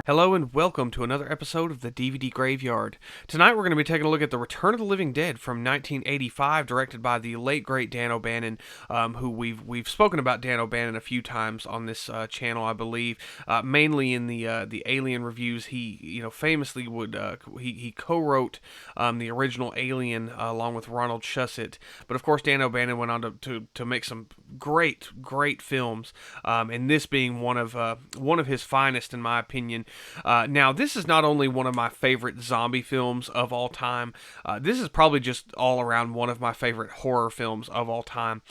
Hello and welcome to another episode of the DVD Graveyard. Tonight we're going to be taking a look at The Return of the Living Dead from 1985, directed by the late great Dan O'Bannon, who we've spoken about Dan O'Bannon a few times on this channel, I believe, mainly in the Alien reviews. He famously would he co-wrote the original Alien along with Ronald Shusett, but of course Dan O'Bannon went on to make some great films, and this being one of his finest in my opinion. Now, this is not only one of my favorite zombie films of all time, this is probably just all around one of my favorite horror films of all time.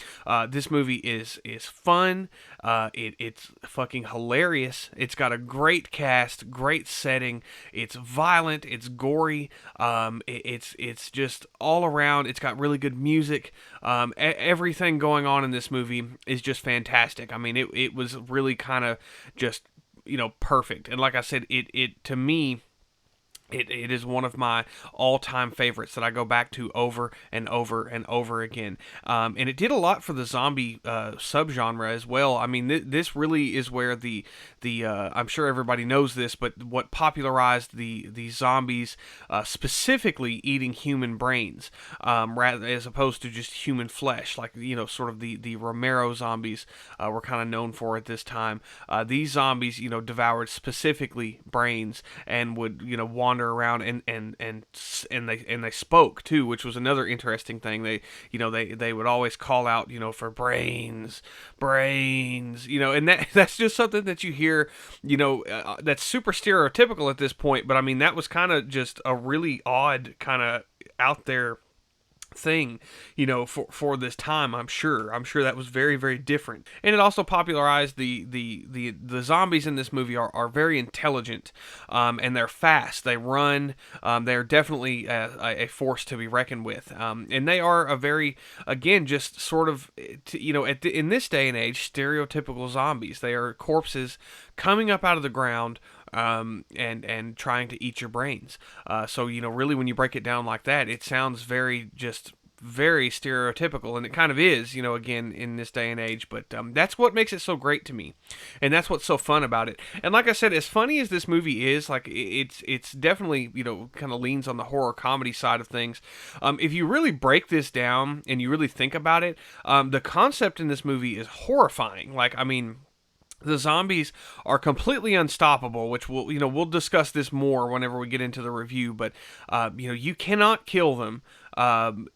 This movie is fun. It's fucking hilarious. It's got a great cast, great setting. It's violent. It's gory. It's just all around. It's got really good music. Everything going on in this movie is just fantastic. I mean, it was really kind of just perfect. And like I said, it to me, it is one of my all-time favorites that I go back to over and over and over again. And it did a lot for the zombie subgenre as well. I mean, this really is where the I'm sure everybody knows this, but what popularized the zombies, specifically eating human brains, rather as opposed to just human flesh, like sort of the Romero zombies were kind of known for at this time. These zombies, devoured specifically brains and would wander around and they spoke too, which was another interesting thing. They would always call out for brains, and that's just something that you hear, that's super stereotypical at this point, but I mean that was kind of just a really odd kind of out there thing, for this time. I'm sure that was very different, and it also popularized the zombies in this movie are very intelligent, and they're fast, they run, they're definitely a force to be reckoned with, and they are a very, again, just sort of in this day and age, stereotypical zombies. They are corpses coming up out of the ground, and trying to eat your brains. So really, when you break it down like that, it sounds very stereotypical, and it kind of is, again, in this day and age. But that's what makes it so great to me, and that's what's so fun about it. And like I said, as funny as this movie is, like it's definitely kind of leans on the horror comedy side of things. If you really break this down and you really think about it, the concept in this movie is horrifying. Like, I mean, the zombies are completely unstoppable, which we'll discuss this more whenever we get into the review. But you cannot kill them.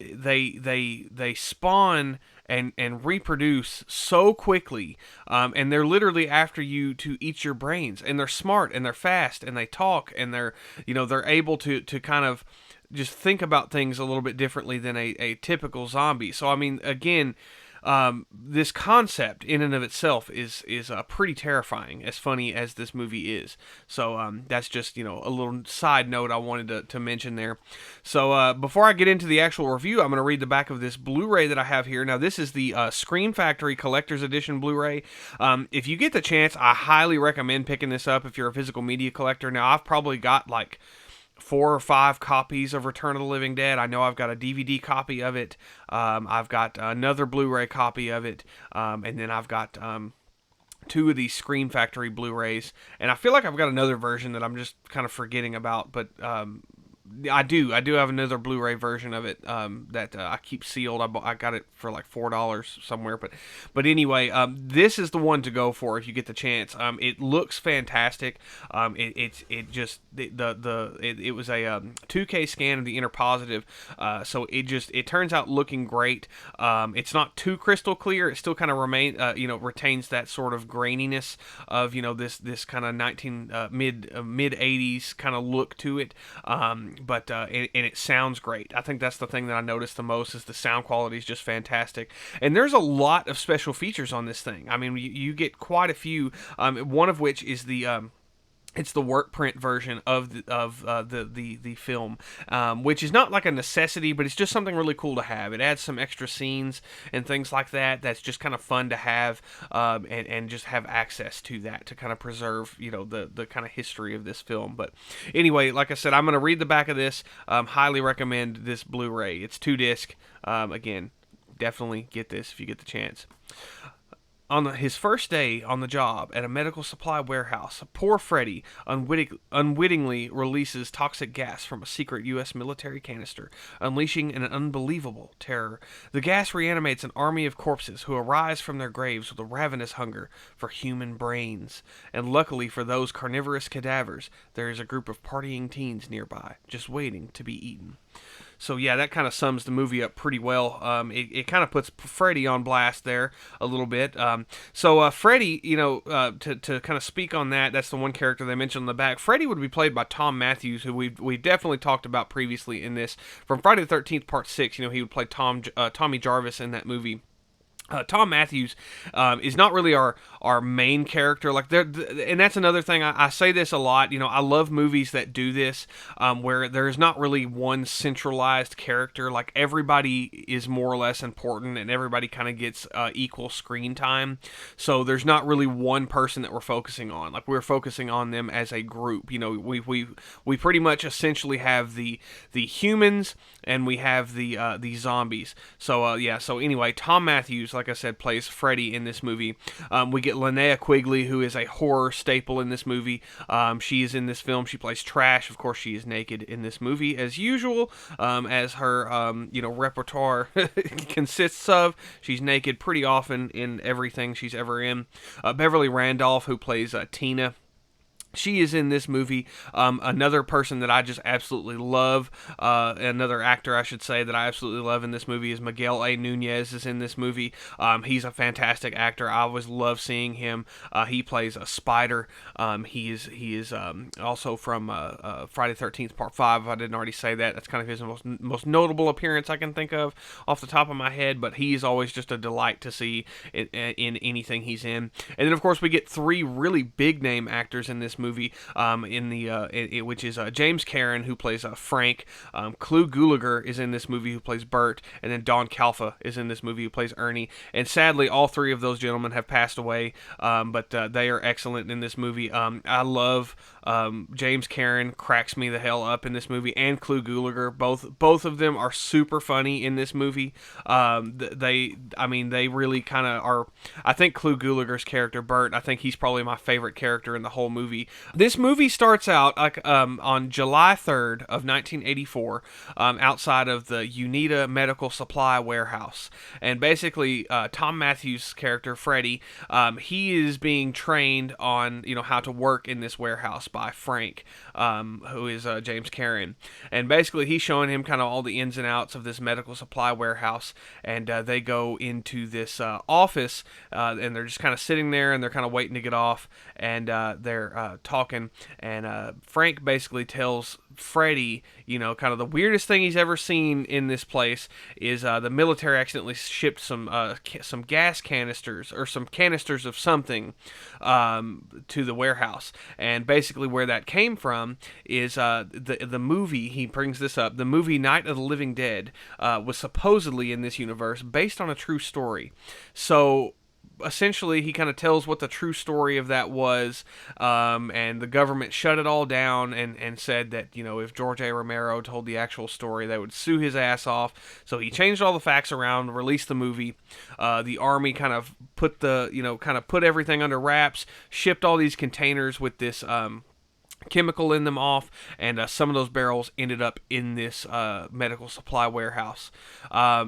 They spawn and reproduce so quickly, and they're literally after you to eat your brains. And they're smart, and they're fast, and they talk, and they're able to kind of just think about things a little bit differently than a typical zombie. So I mean, again, this concept in and of itself is pretty terrifying, as funny as this movie is. So that's just a little side note I wanted to mention there. So before I get into the actual review, I'm going to read the back of this Blu-ray that I have here. Now, this is the Scream Factory Collector's Edition Blu-ray. If you get the chance, I highly recommend picking this up if you're a physical media collector. Now, I've probably got like 4 or 5 copies of Return of the Living Dead. I know I've got a DVD copy of it. I've got another Blu-ray copy of it. And then I've got 2 of these Scream Factory Blu-rays. And I feel like I've got another version that I'm just kind of forgetting about. But I do have another Blu-ray version of it that I keep sealed. I got it for like $4 somewhere, but anyway, this is the one to go for if you get the chance. It looks fantastic. It was a 2K scan of the inner positive, so it turns out looking great. It's not too crystal clear. It still kind of retains that sort of graininess of this kind of mid 80s kind of look to it. But it sounds great. I think that's the thing that I noticed the most, is the sound quality is just fantastic. And there's a lot of special features on this thing. I mean, you get quite a few. One of which is it's the work print version of the film, which is not like a necessity, but it's just something really cool to have. It adds some extra scenes and things like that. That's just kind of fun to have, and just have access to that to kind of preserve, the kind of history of this film. But anyway, like I said, I'm going to read the back of this. Highly recommend this Blu-ray. It's 2 disc. Again, definitely get this if you get the chance. his first day on the job at a medical supply warehouse, poor Freddy unwittingly releases toxic gas from a secret U.S. military canister, unleashing an unbelievable terror. The gas reanimates an army of corpses who arise from their graves with a ravenous hunger for human brains. And luckily for those carnivorous cadavers, there is a group of partying teens nearby, just waiting to be eaten. So yeah, that kind of sums the movie up pretty well. It kind of puts Freddy on blast there a little bit. Freddy, to kind of speak on that, that's the one character they mentioned on the back. Freddy would be played by Tom Matthews, who we've definitely talked about previously in this from Friday the 13th Part 6. He would play Tommy Jarvis in that movie. Tom Matthews is not really our main character, and that's another thing. I say this a lot. I love movies that do this, where there's not really one centralized character. Like everybody is more or less important, and everybody kind of gets equal screen time. So there's not really one person that we're focusing on. Like we're focusing on them as a group. We pretty much essentially have the humans, and we have the zombies. So anyway, Tom Matthews, like I said, plays Freddy in this movie. We get Linnea Quigley, who is a horror staple in this movie. She is in this film. She plays Trash. Of course, she is naked in this movie, as usual, as her repertoire consists of. She's naked pretty often in everything she's ever in. Beverly Randolph, who plays Tina. She is in this movie. Another person that I just absolutely love, another actor, I should say, that I absolutely love in this movie is Miguel A. Nunez is in this movie. He's a fantastic actor. I always love seeing him. He plays a spider. He is also from Friday the 13th Part 5, if I didn't already say that. That's kind of his most notable appearance I can think of off the top of my head, but he's always just a delight to see in anything he's in. And then, of course, we get three really big-name actors in this movie, which is James Karen, who plays Frank. Clu Gulager is in this movie, who plays Bert, and then Don Calfa is in this movie, who plays Ernie. And sadly, all three of those gentlemen have passed away, but they are excellent in this movie. I love James Karen, cracks me the hell up in this movie, and Clu Gulager. Both of them are super funny in this movie. They really kind of are. I think Clu Gulager's character Bert, I think he's probably my favorite character in the whole movie. This movie starts out on July 3rd of 1984, outside of the Unita Medical Supply Warehouse. And basically, Tom Matthews' character, Freddy, he is being trained on how to work in this warehouse by Frank, who is James Karen. And basically, he's showing him kind of all the ins and outs of this medical supply warehouse. And they go into this office, and they're just kind of sitting there, and they're kind of waiting to get off. And they're talking, and Frank basically tells Freddy, kind of the weirdest thing he's ever seen in this place is the military accidentally shipped some gas canisters, or some canisters of something, to the warehouse. And basically where that came from is the movie, he brings this up, the movie Night of the Living Dead was supposedly in this universe based on a true story. So essentially, he kind of tells what the true story of that was, and the government shut it all down and said that, if George A. Romero told the actual story, they would sue his ass off. So he changed all the facts around, released the movie. The army kind of put put everything under wraps, shipped all these containers with this chemical in them off, and some of those barrels ended up in this medical supply warehouse.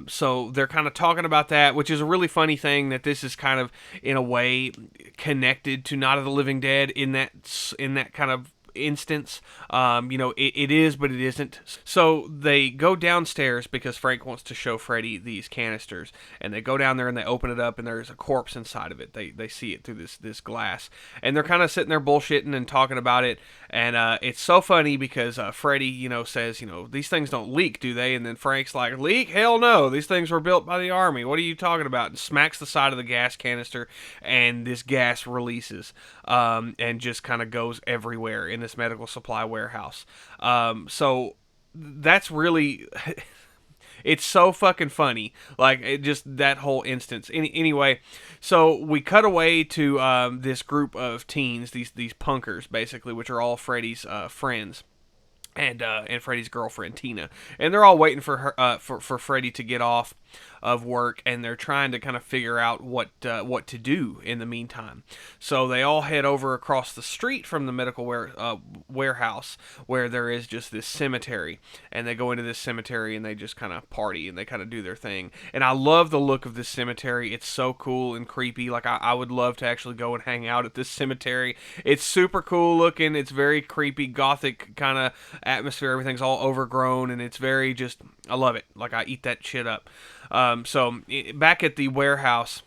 So they're kind of talking about that, which is a really funny thing, that this is kind of in a way connected to Night of the Living Dead in that kind of instance. It is, but it isn't. So they go downstairs because Frank wants to show Freddy these canisters, and they go down there and they open it up, and there's a corpse inside of it. They see it through this glass, and they're kind of sitting there bullshitting and talking about it. And it's so funny because Freddy, says, these things don't leak, do they? And then Frank's like, leak? Hell no! These things were built by the army. What are you talking about? And smacks the side of the gas canister, and this gas releases, and just kind of goes everywhere in this medical supply warehouse. So that's really it's so fucking funny, just that whole instance. Anyway, so we cut away to this group of teens, these punkers basically, which are all Freddy's friends. and Freddy's girlfriend Tina, and they're all waiting for her for Freddy to get off of work, and they're trying to kind of figure out what to do in the meantime. So they all head over across the street from the medical warehouse, where there is just this cemetery, and they go into this cemetery and they just kind of party and they kind of do their thing. And I love the look of this cemetery. It's so cool and creepy. Like I would love to actually go and hang out at this cemetery. It's super cool looking. It's very creepy, gothic kind of atmosphere. Everything's all overgrown, and it's very just, I love it. Like I eat that shit up. Back at the warehouse,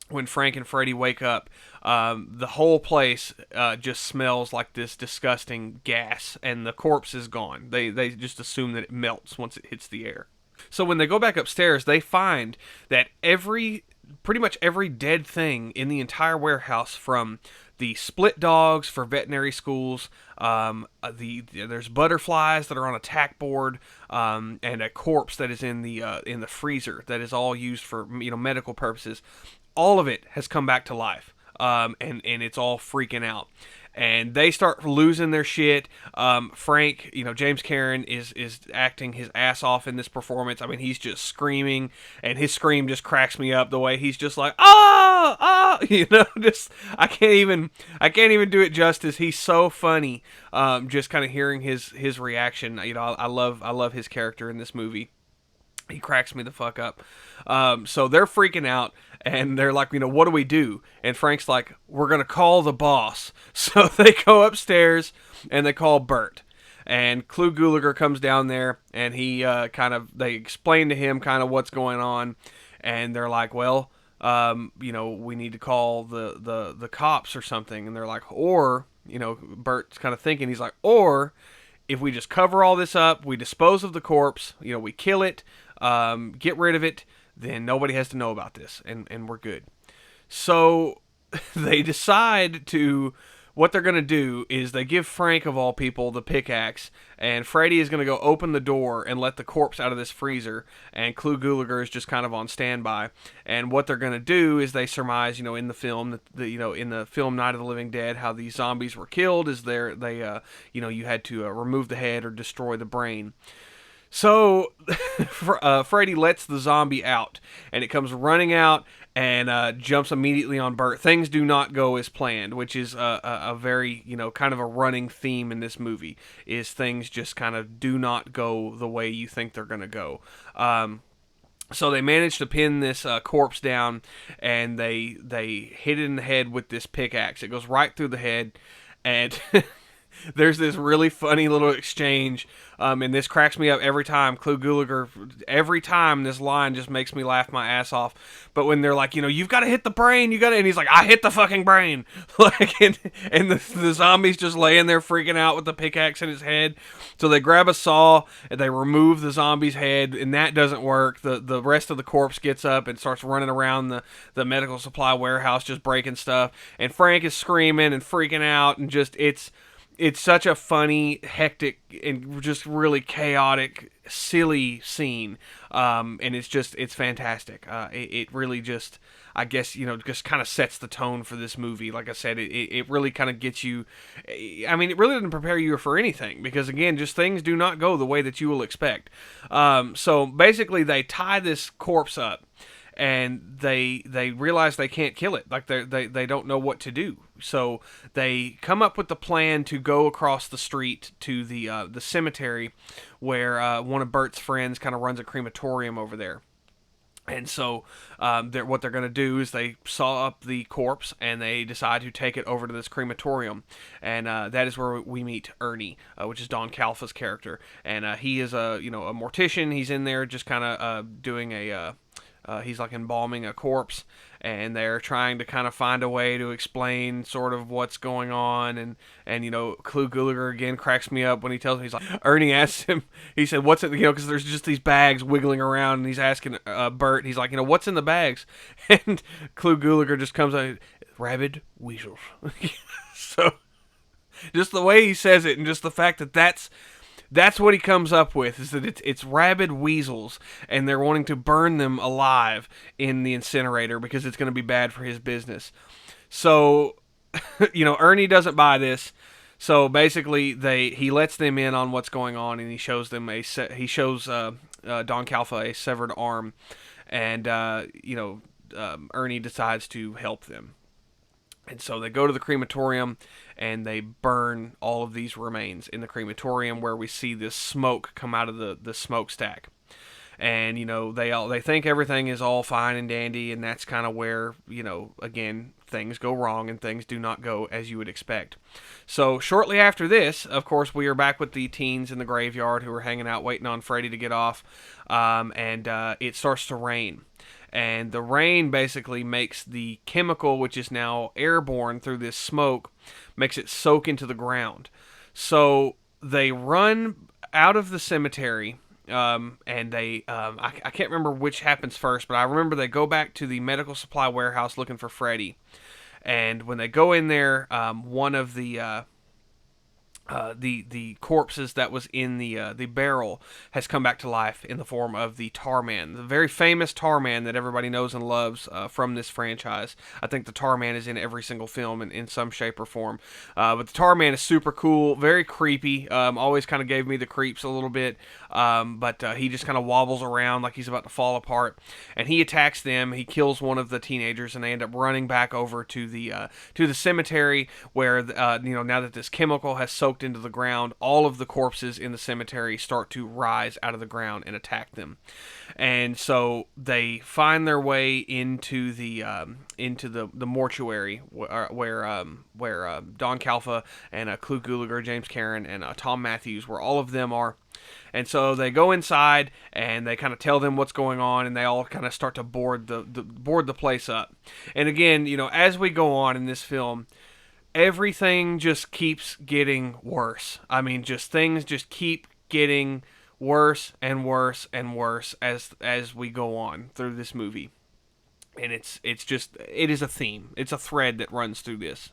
when Frank and Freddy wake up, the whole place just smells like this disgusting gas, and the corpse is gone. They just assume that it melts once it hits the air. So when they go back upstairs, they find that pretty much every dead thing in the entire warehouse, from the split dogs for veterinary schools, there's butterflies that are on a tack board, and a corpse that is in the freezer that is all used for medical purposes. All of it has come back to life, and it's all freaking out. And they start losing their shit. Frank, James Karen is acting his ass off in this performance. I mean, he's just screaming, and his scream just cracks me up. The way he's just like, ah, ah, just I can't even do it justice. He's so funny. Just kind of hearing his reaction. I love his character in this movie. He cracks me the fuck up. So they're freaking out, and they're like, what do we do? And Frank's like, we're going to call the boss. So they go upstairs, and they call Bert. And Clu Gulager comes down there, and they explain to him kind of what's going on. And they're like, well, we need to call the cops or something. And they're like, or, Bert's kind of thinking, he's like, or if we just cover all this up, we dispose of the corpse, we kill it, get rid of it, then nobody has to know about this, and we're good. So they decide what they're going to do is they give Frank, of all people, the pickaxe, and Freddy is going to go open the door and let the corpse out of this freezer, and Clu Gulager is just kind of on standby. And what they're going to do is they surmise, in the film, in the film Night of the Living Dead, how these zombies were killed is you had to remove the head or destroy the brain. So Freddy lets the zombie out, and it comes running out and jumps immediately on Bert. Things do not go as planned, which is a very, kind of a running theme in this movie, is things just kind of do not go the way you think they're going to go. So they manage to pin this corpse down, and they hit it in the head with this pickaxe. It goes right through the head, and there's this really funny little exchange, and this cracks me up every time. Clu Gulager, every time this line just makes me laugh my ass off. But when they're like, you've got to hit the brain, and he's like, I hit the fucking brain. And the zombie's just laying there freaking out with the pickaxe in his head. So they grab a saw and they remove the zombie's head, and that doesn't work. The rest of the corpse gets up and starts running around the medical supply warehouse, just breaking stuff. And Frank is screaming and freaking out, and just it's such a funny, hectic, and just really chaotic, silly scene. And it's fantastic. It really just, I guess, just kind of sets the tone for this movie. Like I said, it really kind of gets you, I mean, it really doesn't prepare you for anything, because again, just things do not go the way that you will expect. So basically they tie this corpse up, and they realize they can't kill it. Like they don't know what to do. So they come up with the plan to go across the street to the cemetery, where one of Bert's friends kind of runs a crematorium over there. And so what they're going to do is they saw up the corpse, and they decide to take it over to this crematorium. And that is where we meet Ernie, which is Don Calfa's character. And he is a mortician. He's in there just kind of doing he's like embalming a corpse, and they're trying to kind of find a way to explain sort of what's going on. And Clu Gulager again cracks me up when he tells me, he's like, Ernie asks him, he said, what's it, because there's just these bags wiggling around, and he's asking Bert, he's like, what's in the bags? And Clu Gulager just comes out, rabid weasels. So just the way he says it, and just the fact that that's what he comes up with, is that it's rabid weasels, and they're wanting to burn them alive in the incinerator because it's going to be bad for his business. So, Ernie doesn't buy this, So basically, he lets them in on what's going on, and he shows them Don Calfa a severed arm, and Ernie decides to help them. And so they go to the crematorium and they burn all of these remains in the crematorium, where we see this smoke come out of the smokestack. And they think everything is all fine and dandy, and that's kind of where again, things go wrong and things do not go as you would expect. So shortly after this, of course, we are back with the teens in the graveyard who are hanging out waiting on Freddy to get off, and it starts to rain. And the rain basically makes the chemical, which is now airborne through this smoke, makes it soak into the ground. So they run out of the cemetery, and I can't remember which happens first, but I remember they go back to the medical supply warehouse looking for Freddy. And when they go in there, one of the corpses that was in the barrel has come back to life in the form of the Tar Man, the very famous Tar Man that everybody knows and loves from this franchise. I think the Tar Man is in every single film in some shape or form. But the Tar Man is super cool, very creepy. Always kind of gave me the creeps a little bit. But he just kind of wobbles around like he's about to fall apart, and he attacks them. He kills one of the teenagers, and they end up running back over to the cemetery where now that this chemical has soaked into the ground, all of the corpses in the cemetery start to rise out of the ground and attack them. And so they find their way into the mortuary where Don Calfa and Clu Gulager, James Karen, and Tom Matthews, where all of them are. And so they go inside and they kind of tell them what's going on, and they all kind of start to board the place up. And again, as we go on in this film, everything just keeps getting worse. I mean, just things just keep getting worse and worse and worse as we go on through this movie. And it is a theme. It's a thread that runs through this.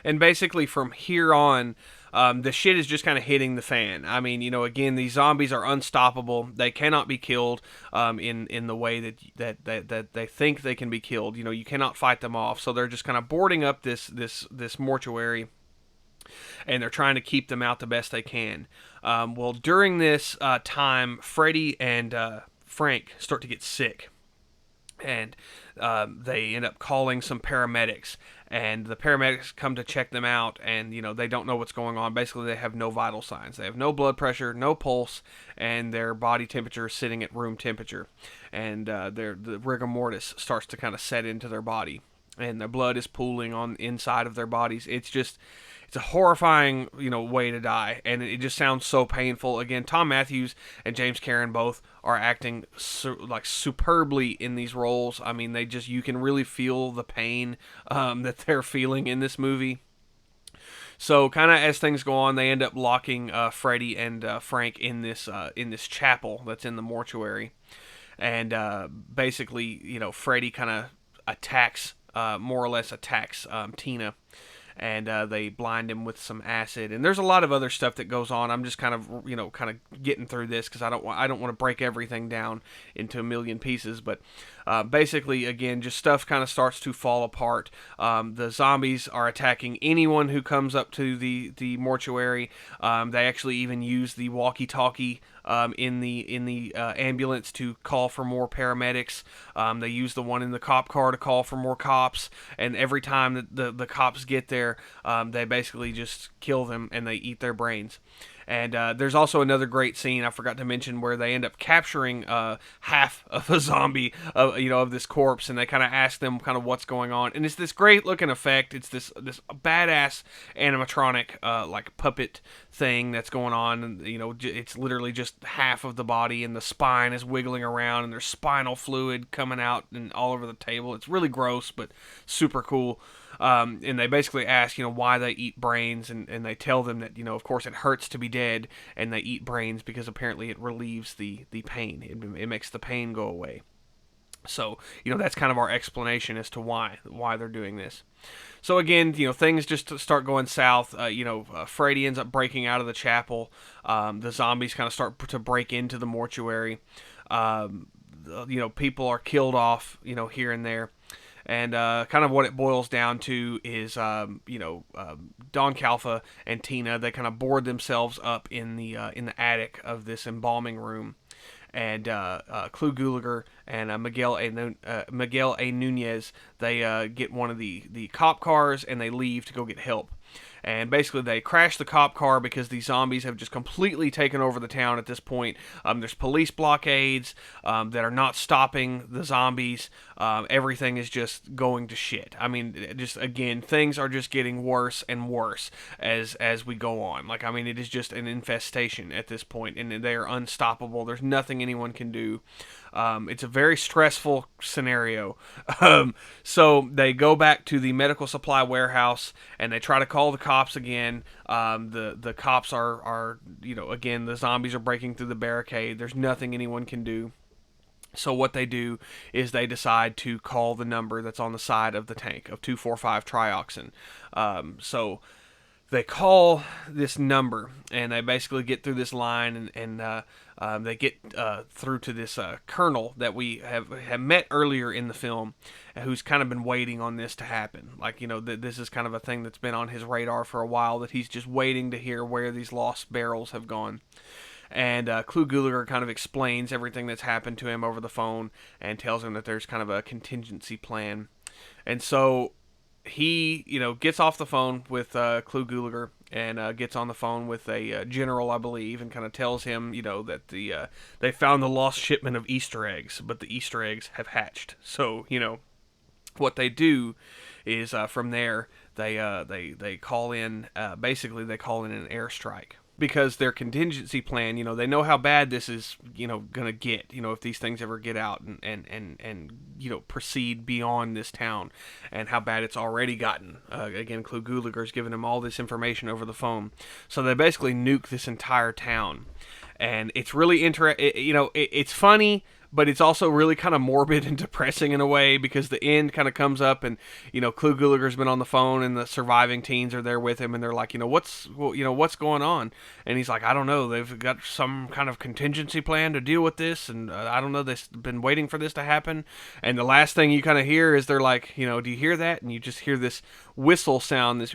And basically from here on, the shit is just kind of hitting the fan. I mean, again, these zombies are unstoppable. They cannot be killed in the way that they think they can be killed. You cannot fight them off. So they're just kind of boarding up this mortuary, and they're trying to keep them out the best they can. Well, during this time, Freddy and Frank start to get sick, and they end up calling some paramedics, and the paramedics come to check them out, and they don't know what's going on. Basically, they have no vital signs. They have no blood pressure, no pulse, and their body temperature is sitting at room temperature, and the rigor mortis starts to kind of set into their body, and their blood is pooling on inside of their bodies. It's a horrifying, way to die, and it just sounds so painful. Again, Tom Matthews and James Karen both are acting superbly in these roles. I mean, you can really feel the pain that they're feeling in this movie. So, kind of as things go on, they end up locking Freddy and Frank in this chapel that's in the mortuary, and basically, Freddy kind of more or less attacks Tina, and they blind him with some acid. And there's a lot of other stuff that goes on. I'm just kind of getting through this because I don't want to break everything down into a million pieces. But basically, again, just stuff kind of starts to fall apart. The zombies are attacking anyone who comes up to the mortuary. They actually even use the walkie-talkie in the ambulance to call for more paramedics. They use the one in the cop car to call for more cops, and every time that the cops get there, they basically just kill them and they eat their brains. And there's also another great scene I forgot to mention where they end up capturing half of a zombie, of this corpse, and they kind of ask them kind of what's going on. And it's this great looking effect. It's this badass animatronic like puppet thing that's going on, and it's literally just half of the body, and the spine is wiggling around, and there's spinal fluid coming out and all over the table. It's really gross, but super cool. And they basically ask, why they eat brains, and they tell them that, of course it hurts to be dead, and they eat brains because apparently it relieves the pain. It makes the pain go away. So, that's kind of our explanation as to why they're doing this. So again, things just start going south. Freddy ends up breaking out of the chapel. The zombies kind of start to break into the mortuary. People are killed off, here and there. And kind of what it boils down to is, Don Calfa and Tina, they kind of board themselves up in the attic of this embalming room, and Clu Gulager and Miguel A. Nunez, they get one of the cop cars and they leave to go get help. And basically, they crash the cop car because these zombies have just completely taken over the town at this point. There's police blockades that are not stopping the zombies. Everything is just going to shit. I mean, just again, things are just getting worse and worse as we go on. Like, I mean, it is just an infestation at this point, and they are unstoppable. There's nothing anyone can do. It's a very stressful scenario. So they go back to the medical supply warehouse and they try to call the cops again. The cops are again, the zombies are breaking through the barricade. There's nothing anyone can do. So what they do is they decide to call the number that's on the side of the tank of 245 trioxin. So they call this number and they basically get through this line, and they get through to this colonel that we have met earlier in the film, who's kind of been waiting on this to happen. Like, this is kind of a thing that's been on his radar for a while, that he's just waiting to hear where these lost barrels have gone. And Clu Gulager kind of explains everything that's happened to him over the phone and tells him that there's kind of a contingency plan. And so he, gets off the phone with Clu Gulager and gets on the phone with a general, I believe, and kind of tells him, that they found the lost shipment of Easter eggs, but the Easter eggs have hatched. So, what they do is from there they call in, basically they call in an airstrike. Because their contingency plan, they know how bad this is, gonna get, if these things ever get out and proceed beyond this town, and how bad it's already gotten. Again, Clu Gulager's giving them all this information over the phone. So they basically nuke this entire town. And it's really it's funny, but it's also really kind of morbid and depressing in a way, because the end kind of comes up, and Clu Gulager's been on the phone and the surviving teens are there with him, and they're like, what's going on? And he's like, I don't know, they've got some kind of contingency plan to deal with this, and I don't know, they've been waiting for this to happen. And the last thing you kind of hear is they're like, do you hear that? And you just hear this whistle sound, this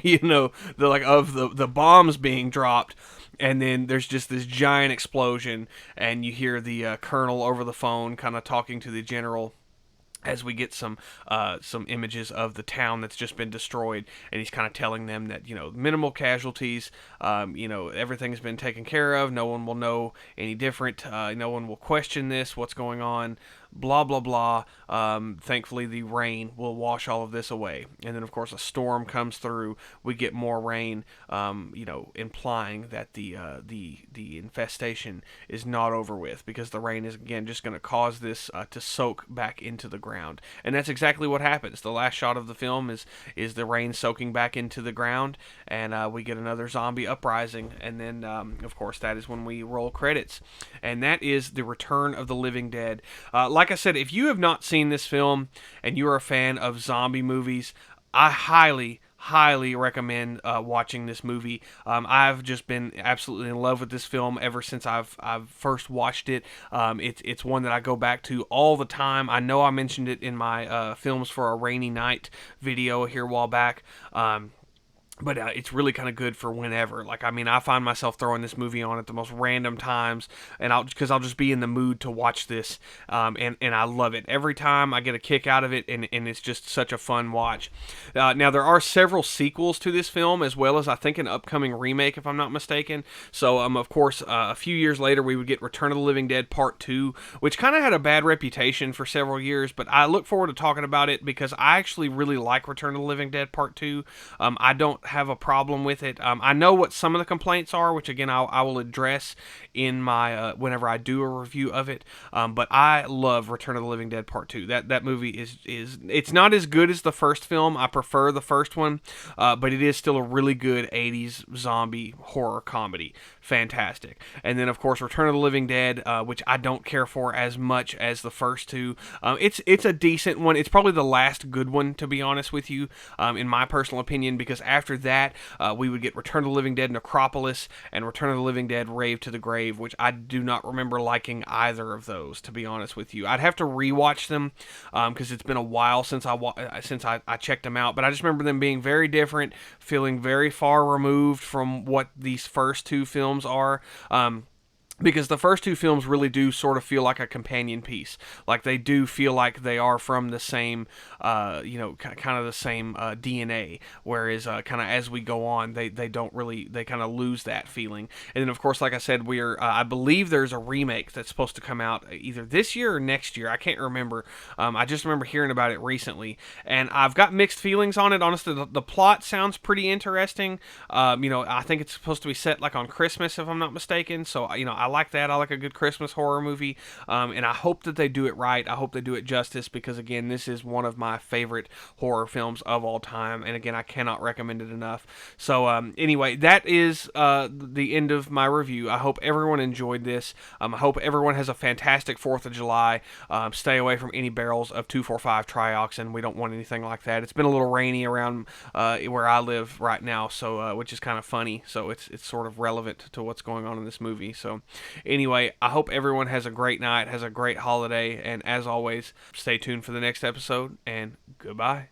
the like of the bombs being dropped, and then there's just this giant explosion, and you hear the colonel over the phone kind of talking to the general, as we get some images of the town that's just been destroyed, and he's kind of telling them that minimal casualties, everything's been taken care of, no one will know any different, no one will question this, what's going on, blah blah blah. Thankfully the rain will wash all of this away, and then of course a storm comes through, we get more rain, implying that the infestation is not over with, because the rain is again just going to cause this to soak back into the ground. And that's exactly what happens. The last shot of the film is the rain soaking back into the ground, and we get another zombie uprising, and then of course that is when we roll credits, and that is the Return of the Living Dead. Like I said, if you have not seen this film and you are a fan of zombie movies, I highly recommend watching this movie. I've just been absolutely in love with this film ever since I've first watched it. It's one that I go back to all the time. I know I mentioned it in my Films for a Rainy Night video here a while back. But it's really kind of good for whenever. Like, I mean, I find myself throwing this movie on at the most random times, and I'll just be in the mood to watch this, and I love it. Every time I get a kick out of it, and it's just such a fun watch. Now, there are several sequels to this film, as well as, I think, an upcoming remake, if I'm not mistaken. So, of course, a few years later, we would get Return of the Living Dead Part 2, which kind of had a bad reputation for several years, but I look forward to talking about it, because I actually really like Return of the Living Dead Part 2. I don't have a problem with it. I know what some of the complaints are, which again I will address in my whenever I do a review of it. But I love Return of the Living Dead Part 2. That movie is it's not as good as the first film. I prefer the first one, but it is still a really good 80s zombie horror comedy. Fantastic. And then of course Return of the Living Dead, which I don't care for as much as the first two. It's a decent one. It's probably the last good one, to be honest with you, in my personal opinion, because after that, we would get Return of the Living Dead Necropolis and Return of the Living Dead Rave to the Grave, which I do not remember liking either of those, to be honest with you. I'd have to rewatch them because it's been a while since I checked them out, but I just remember them being very different, feeling very far removed from what these first two films are. Because the first two films really do sort of feel like a companion piece. Like, they do feel like they are from the same, kind of the same DNA. Whereas, kind of as we go on, they don't really, they kind of lose that feeling. And then, of course, like I said, I believe there's a remake that's supposed to come out either this year or next year. I can't remember. I just remember hearing about it recently. And I've got mixed feelings on it. Honestly, the plot sounds pretty interesting. I think it's supposed to be set like on Christmas, if I'm not mistaken. So, I like that. I like a good Christmas horror movie, and I hope that they do it right. I hope they do it justice, because again, this is one of my favorite horror films of all time, and again, I cannot recommend it enough. So anyway, that is the end of my review. I hope everyone enjoyed this. I hope everyone has a fantastic 4th of July. Stay away from any barrels of 2,4,5 trioxin. We don't want anything like that. It's been a little rainy around where I live right now, so which is kind of funny. So it's sort of relevant to what's going on in this movie. So anyway, I hope everyone has a great night, has a great holiday, and as always, stay tuned for the next episode, and goodbye.